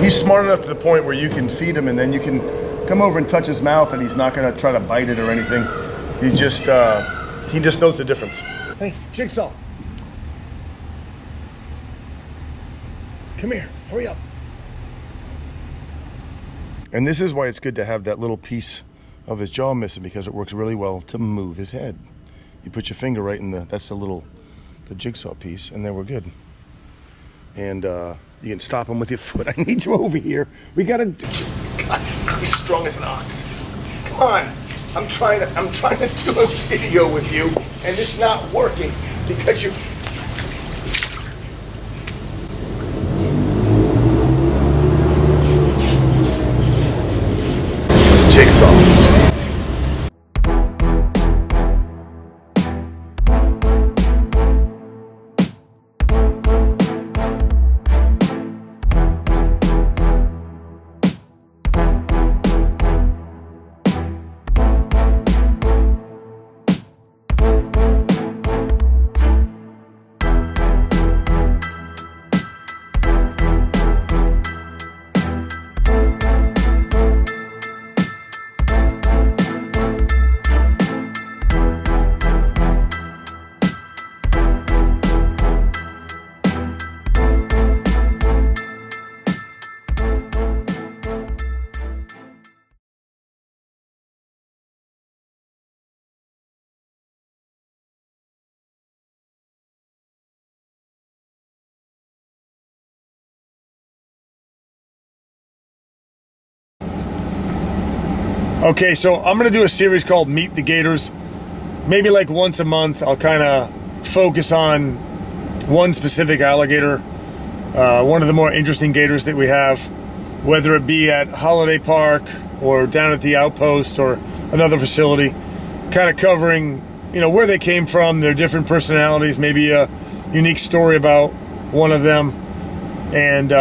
he's smart enough to the point where you can feed him and then you can come over and touch his mouth and he's not gonna try to bite it or anything. He just knows the difference. Hey, Jigsaw. Come here, hurry up. And this is why it's good to have that little piece of his jaw missing, because it works really well to move his head. You put your finger right in that's the jigsaw piece, and then we're good. And you can stop him with your foot. I need you over here. We gotta, God, he's strong as an ox. Come on, I'm trying to do a video with you, and it's not working because you. Jigsaw. Okay, so I'm gonna do a series called Meet the Gators. Maybe like once a month, I'll kind of focus on one specific alligator, one of the more interesting gators that we have, whether it be at Holiday Park or down at the Outpost or another facility, kind of covering, you know, where they came from, their different personalities, maybe a unique story about one of them. And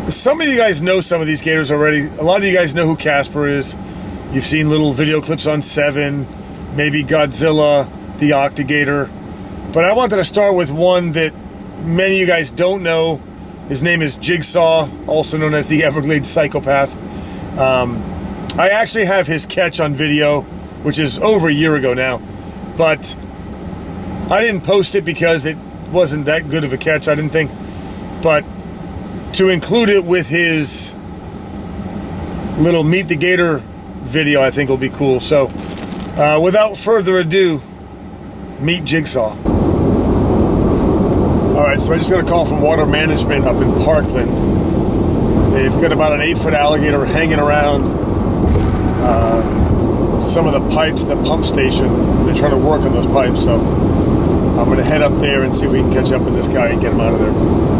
some of you guys know some of these gators already. A lot of you guys know who Casper is. You've seen little video clips on Seven, maybe Godzilla, the Octogator. But I wanted to start with one that many of you guys don't know. His name is Jigsaw, also known as the Everglades Psychopath. I actually have his catch on video, which is over a year ago now. But I didn't post it because it wasn't that good of a catch, I didn't think. But to include it with his little Meet the Gator video, I think will be cool. So without further ado, meet Jigsaw. All right, so I just got a call from Water Management up in Parkland. They've got about an 8-foot alligator hanging around some of the pipes, the pump station, and they're trying to work on those pipes. So I'm gonna head up there and see if we can catch up with this guy and get him out of there.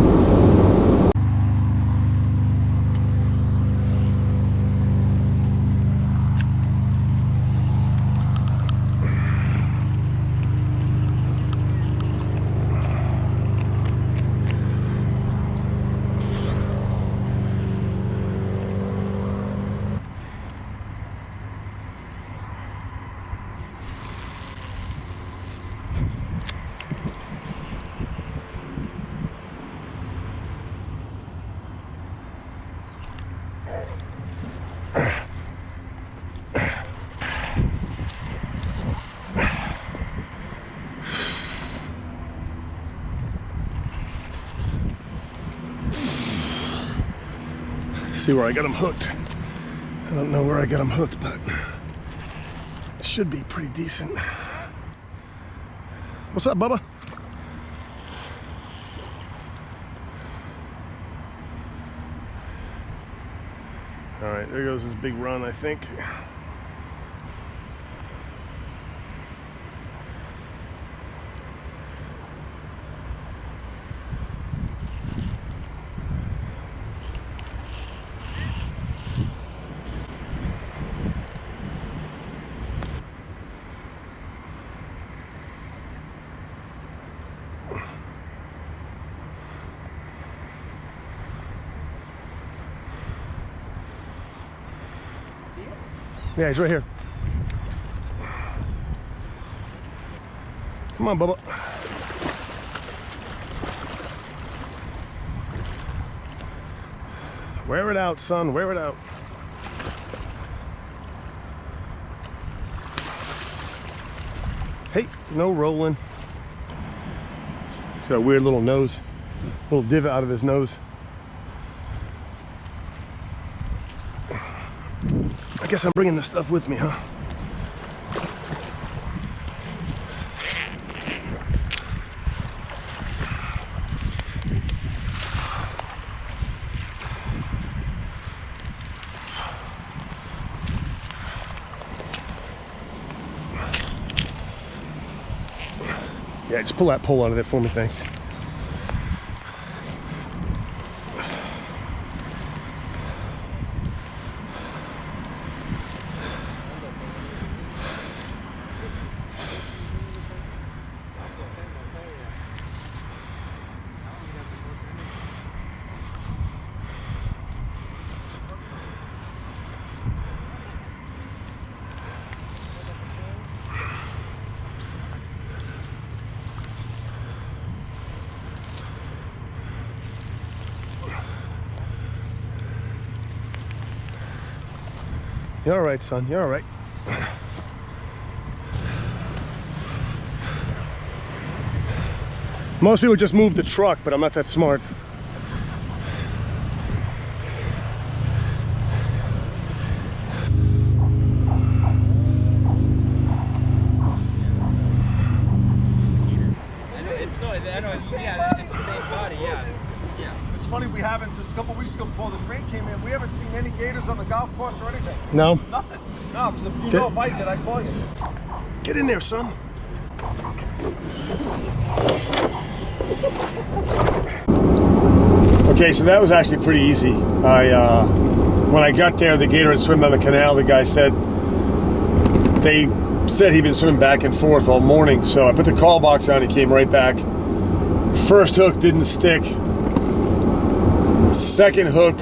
See where I got him hooked. I don't know where I got him hooked, but it should be pretty decent. What's up, Bubba? All right, there goes his big run, I think. Yeah, he's right here. Come on, Bubba. Wear it out, son, wear it out. Hey, no rolling. He's got a weird little nose, little divot out of his nose. I guess I'm bringing this stuff with me, huh? Yeah, just pull that pole out of there for me, thanks. You're all right, son. You're all right. Most people just move the truck, but I'm not that smart. It's the same body, yeah. It's funny, we haven't, just a couple weeks ago before this rain came in, we haven't seen any gators on the golf course or anything. No? Nothing. No, because if you know if I did, I'd call you. Get in there, son. Okay, so that was actually pretty easy. When I got there, the gator had swum down the canal. The guy said they said he'd been swimming back and forth all morning. So I put the call box on. He came right back. First hook didn't stick. Second hook,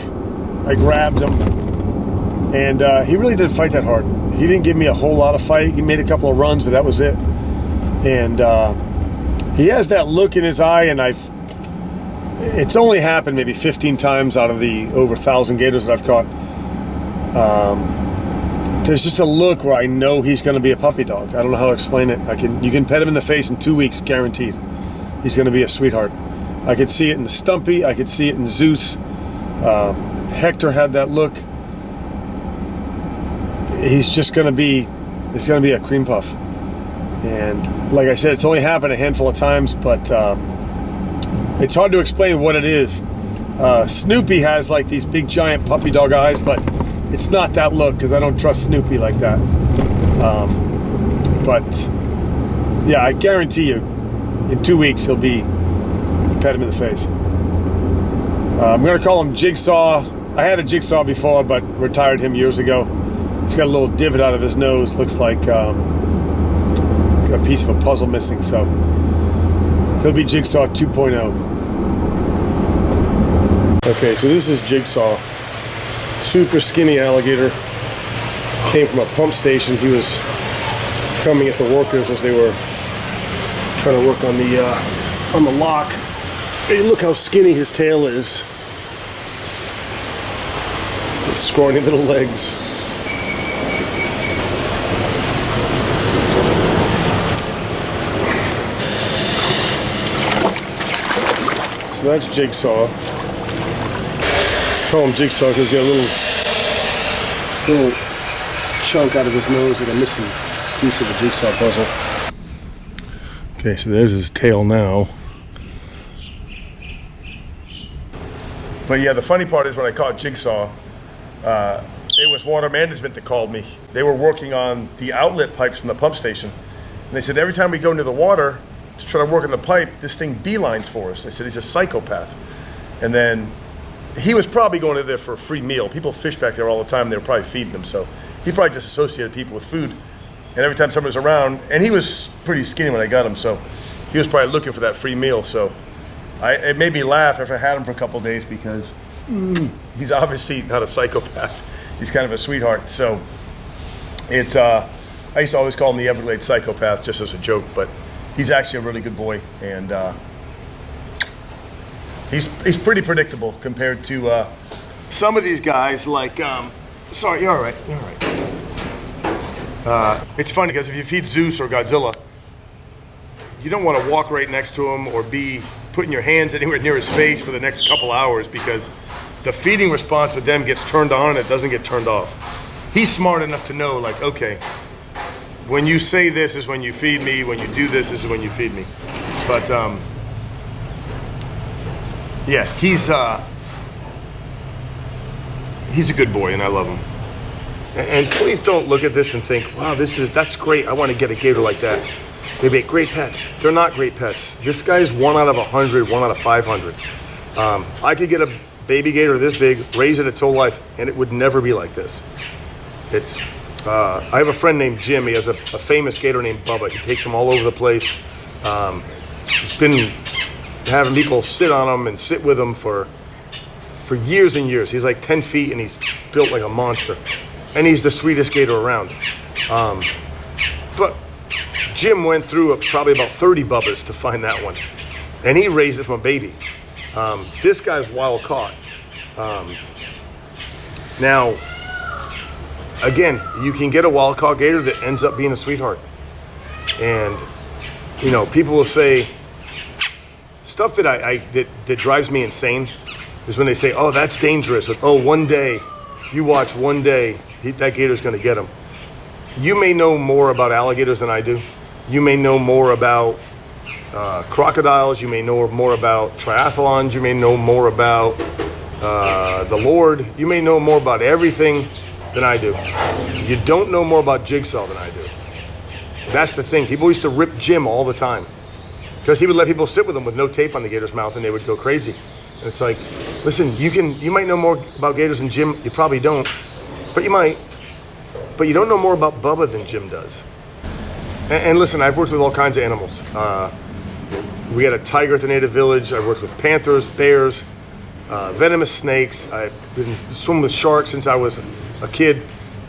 I grabbed him, and he really didn't fight that hard. He didn't give me a whole lot of fight. He made a couple of runs, but that was it. And he has that look in his eye, and it's only happened maybe 15 times out of the over 1,000 gators that I've caught. There's just a look where I know he's going to be a puppy dog. I don't know how to explain it. You can pet him in the face in 2 weeks, guaranteed. He's going to be a sweetheart. I could see it in the Stumpy. I could see it in Zeus. Hector had that look. He's just going to be, it's going to be a cream puff. And like I said, it's only happened a handful of times, but it's hard to explain what it is. Snoopy has like these big giant puppy dog eyes, but it's not that look because I don't trust Snoopy like that. But yeah, I guarantee you, in 2 weeks he'll be pet him in the face. I'm going to call him Jigsaw. I had a Jigsaw before, but retired him years ago. He's got a little divot out of his nose. Looks like a piece of a puzzle missing. So he'll be Jigsaw 2.0. Okay, so this is Jigsaw. Super skinny alligator. Came from a pump station. He was coming at the workers as they were trying to work on the lock. Hey, look how skinny his tail is. His scrawny little legs. So that's Jigsaw. Call him Jigsaw because he's got a little chunk out of his nose, like a missing piece of the Jigsaw puzzle. Okay, so there's his tail now. But yeah, the funny part is when I caught Jigsaw, it was water management that called me. They were working on the outlet pipes from the pump station. And they said, every time we go into the water to try to work on the pipe, this thing beelines for us. They said, he's a psychopath. And then he was probably going in there for a free meal. People fish back there all the time. They were probably feeding him. So he probably just associated people with food. And every time somebody was around, and he was pretty skinny when I got him, so he was probably looking for that free meal. So it made me laugh after I had him for a couple of days because he's obviously not a psychopath. He's kind of a sweetheart. So I used to always call him the Everglades Psychopath just as a joke, but he's actually a really good boy, and he's pretty predictable compared to some of these guys, like, sorry, you're all right, you're all right. It's funny because if you feed Zeus or Godzilla, you don't want to walk right next to him or be putting your hands anywhere near his face for the next couple hours, because the feeding response with them gets turned on and it doesn't get turned off. He's smart enough to know, like, okay, when you say this is when you feed me, when you do this is when you feed me. But yeah, he's a good boy and I love him. And please don't look at this and think, wow, that's great, I want to get a gator like that. They make great pets. They're not great pets. This guy's 1 out of 100, 1 out of 500. I could get a baby gator this big, raise it its whole life, and it would never be like this. It's. I have a friend named Jim. He has a famous gator named Bubba. He takes him all over the place. He's been having people sit on him and sit with him for years and years. He's like 10 feet and he's built like a monster. And he's the sweetest gator around. But Jim went through probably about 30 Bubbas to find that one. And he raised it from a baby. This guy's wild caught. Now, again, you can get a wild caught gator that ends up being a sweetheart. And, you know, people will say, stuff that that drives me insane is when they say, oh, that's dangerous. Or, oh, one day, you watch one day, that gator's going to get him. You may know more about alligators than I do. You may know more about crocodiles. You may know more about triathlons. You may know more about the Lord. You may know more about everything than I do. You don't know more about Jigsaw than I do. That's the thing. People used to rip Jim all the time because he would let people sit with him with no tape on the gator's mouth and they would go crazy. And it's like, listen, you might know more about gators than Jim. You probably don't, but you might. But you don't know more about Bubba than Jim does. And listen, I've worked with all kinds of animals. We had a tiger at the native village. I've worked with panthers, bears, venomous snakes. I've been swimming with sharks since I was a kid.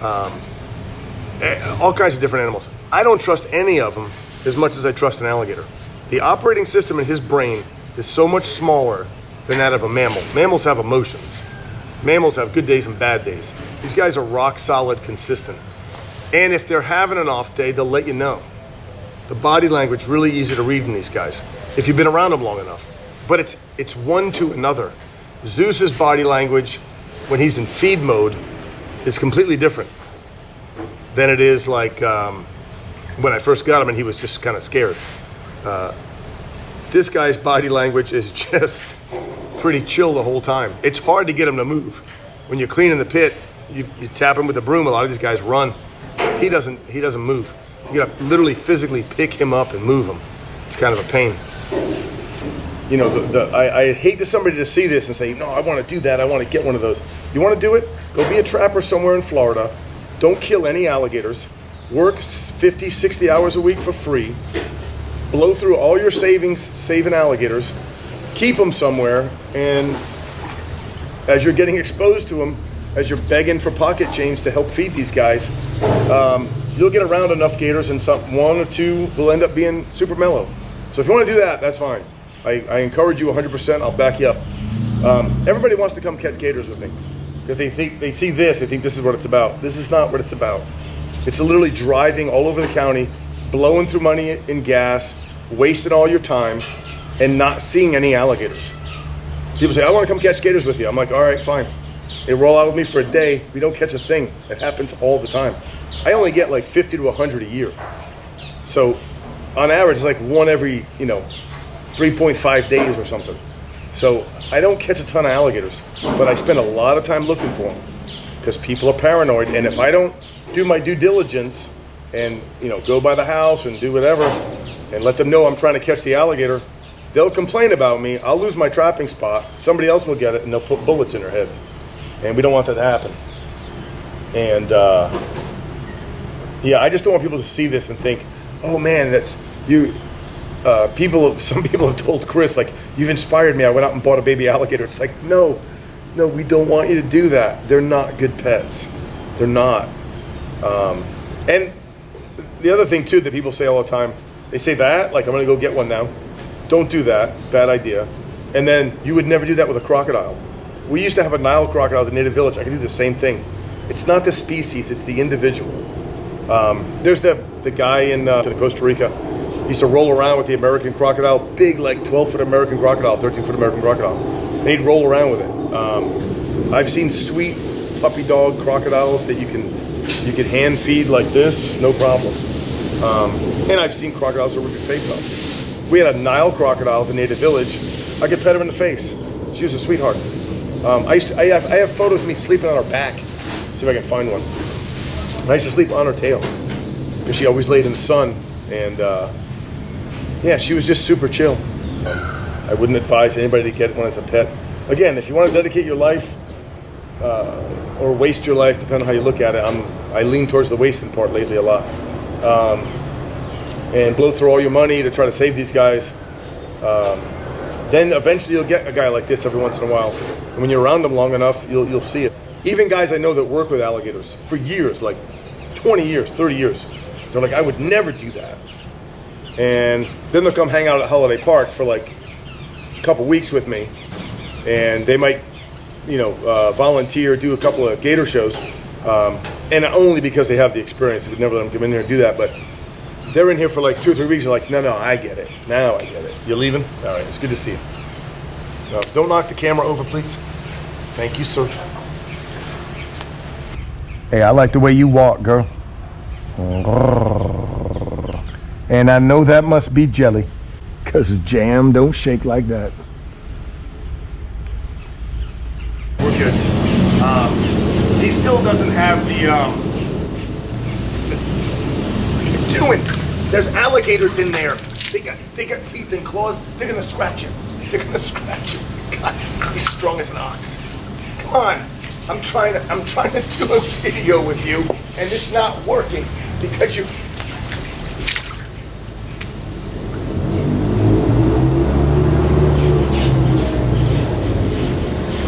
All kinds of different animals. I don't trust any of them as much as I trust an alligator. The operating system in his brain is so much smaller than that of a mammal. Mammals have emotions. Mammals have good days and bad days. These guys are rock solid, consistent. And if they're having an off day, they'll let you know. The body language really easy to read in these guys if you've been around them long enough. But it's one to another. Zeus's body language when he's in feed mode is completely different than it is like when I first got him and he was just kind of scared. This guy's body language is just pretty chill the whole time. It's hard to get him to move. When you're cleaning the pit, you tap him with a broom. A lot of these guys run. He doesn't move. You gotta literally physically pick him up and move him. It's kind of a pain. You know, I hate to somebody to see this and say, no, I want to do that. I want to get one of those. You want to do it? Go be a trapper somewhere in Florida. Don't kill any alligators. Work 50, 60 hours a week for free. Blow through all your savings saving alligators. Keep them somewhere, and as you're getting exposed to them, as you're begging for pocket change to help feed these guys, you'll get around enough gators and one or two will end up being super mellow. So if you want to do that, that's fine. I encourage you 100%. I'll back you up. Everybody wants to come catch gators with me because they see this, they think this is what it's about. This is not what it's about. It's literally driving all over the county, blowing through money in gas, wasting all your time, and not seeing any alligators. People say, I want to come catch gators with you. I'm like, all right, fine. They roll out with me for a day. We don't catch a thing. It happens all the time. I only get like 50 to 100 a year. So on average, it's like one every, 3.5 days or something. So I don't catch a ton of alligators, but I spend a lot of time looking for them because people are paranoid. And if I don't do my due diligence and, go by the house and do whatever and let them know I'm trying to catch the alligator, they'll complain about me. I'll lose my trapping spot. Somebody else will get it, and they'll put bullets in their head. And we don't want that to happen. And I just don't want people to see this and think, oh man, that's you. Some people have told Chris, like, you've inspired me. I went out and bought a baby alligator. It's like, no, we don't want you to do that. They're not good pets. They're not. And the other thing too that people say all the time, they say that, like, I'm gonna go get one now. Don't do that, bad idea. And then you would never do that with a crocodile. We used to have a Nile crocodile at the native village. I could do the same thing. It's not the species, it's the individual. There's the guy in Costa Rica. He used to roll around with the American crocodile, big like 12-foot American crocodile, 13-foot American crocodile. And he'd roll around with it. I've seen sweet puppy dog crocodiles that you can hand feed like this, no problem. And I've seen crocodiles that rip your face off. We had a Nile crocodile at the native village. I could pet her in the face. She was a sweetheart. I have photos of me sleeping on her back. See if I can find one. And I used to sleep on her tail because she always laid in the sun. And yeah, she was just super chill. I wouldn't advise anybody to get one as a pet. Again, if you want to dedicate your life or waste your life, depending on how you look at it, I lean towards the wasting part lately a lot. And blow through all your money to try to save these guys. Then eventually you'll get a guy like this every once in a while. And when you're around them long enough, you'll see it. Even guys I know that work with alligators for years, like 20 years, 30 years, they're like, I would never do that. And then they'll come hang out at Holiday Park for like a couple weeks with me. And they might, volunteer, do a couple of gator shows. And only because they have the experience. I would never let them come in here and do that. But they're in here for like 2 or 3 weeks. They're like, no, I get it. Now I get it. You leaving? All right, it's good to see you. No, don't knock the camera over, please. Thank you, sir. Hey, I like the way you walk, girl. And I know that must be jelly, 'cause jam don't shake like that. We're good. He still doesn't have the, what are you doing? There's alligators in there. They got teeth and claws. They're gonna scratch him. They're gonna scratch him. God, he's strong as an ox. Come on. I'm trying to do a video with you, and it's not working because you.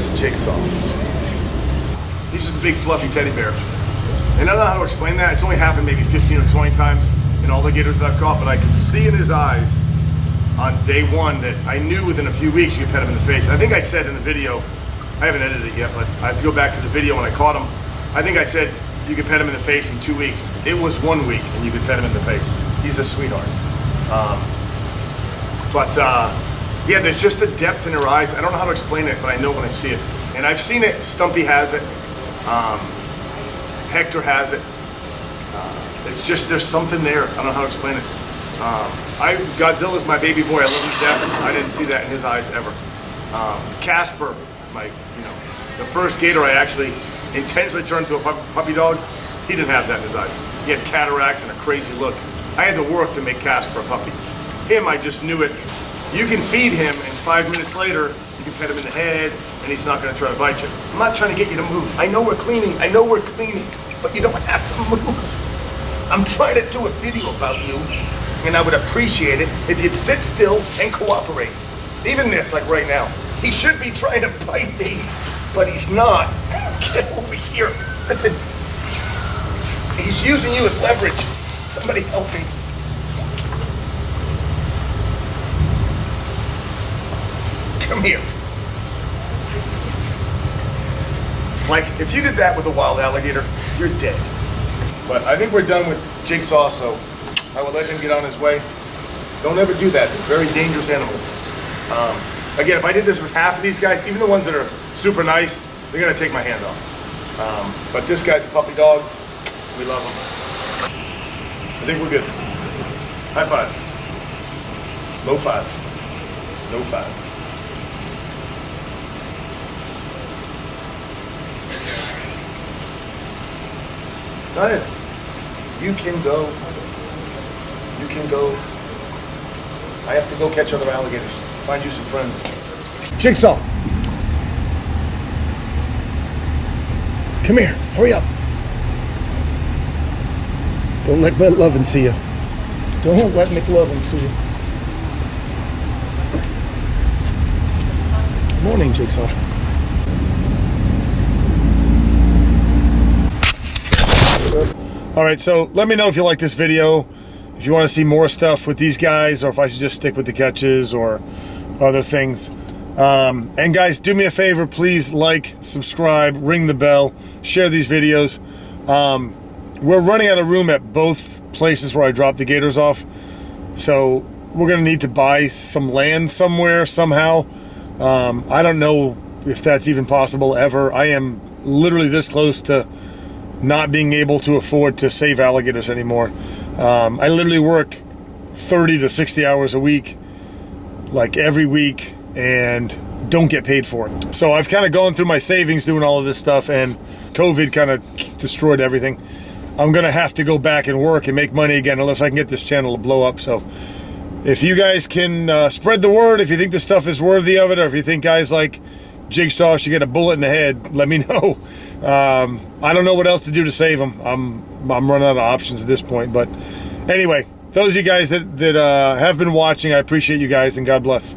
It's Jigsaw. He's just a big fluffy teddy bear. And I don't know how to explain that. It's only happened maybe 15 or 20 times in all the gators that I've caught, but I could see in his eyes on day one that I knew within a few weeks you could pet him in the face. I think I said in the video, I haven't edited it yet, but I have to go back to the video when I caught him. I think I said you could pet him in the face in 2 weeks. It was 1 week and you could pet him in the face. He's a sweetheart. Yeah, there's just a depth in her eyes. I don't know how to explain it, but I know when I see it. And I've seen it. Stumpy has it. Hector has it. It's just, there's something there. I don't know how to explain it. Godzilla's my baby boy. I love him to death. I didn't see that in his eyes ever. Casper, the first gator I actually intentionally turned into a puppy dog, he didn't have that in his eyes. He had cataracts and a crazy look. I had to work to make Casper a puppy. Him, I just knew it. You can feed him, and 5 minutes later, you can pet him in the head, and he's not going to try to bite you. I'm not trying to get you to move. I know we're cleaning, but you don't have to move. I'm trying to do a video about you, and I would appreciate it if you'd sit still and cooperate. Even this, like right now. He should be trying to bite me, but he's not. Get over here. Listen, he's using you as leverage. Somebody help me. Come here. Like, if you did that with a wild alligator, you're dead. But I think we're done with Jigsaw, so I will let him get on his way. Don't ever do that. They're very dangerous animals. Again, if I did this with half of these guys, even the ones that are super nice, they're gonna take my hand off. But this guy's a puppy dog. We love him. I think we're good. High five. Low five. No five. Go ahead. You can go. You can go. I have to go catch other alligators. Find you some friends. Jigsaw. Come here. Hurry up. Don't let McLovin see you. Don't let McLovin see you. Morning, Jigsaw. All right, so let me know if you like this video, if you want to see more stuff with these guys, or if I should just stick with the catches or other things. And guys, do me a favor, please like, subscribe, ring the bell, share these videos. We're running out of room at both places where I drop the gators off, so we're gonna need to buy some land somewhere somehow. I don't know if that's even possible ever. I am literally this close to not being able to afford to save alligators anymore. I literally work 30 to 60 hours a week, like every week, and don't get paid for it. So I've kind of gone through my savings doing all of this stuff, and COVID kind of destroyed everything. I'm gonna have to go back and work and make money again unless I can get this channel to blow up. So if you guys can spread the word, if you think this stuff is worthy of it, or if you think guys like Jigsaw should get a bullet in the head, let me know. I don't know what else to do to save them. I'm running out of options at this point. But anyway, those of you guys that have been watching, I appreciate you guys, and God bless.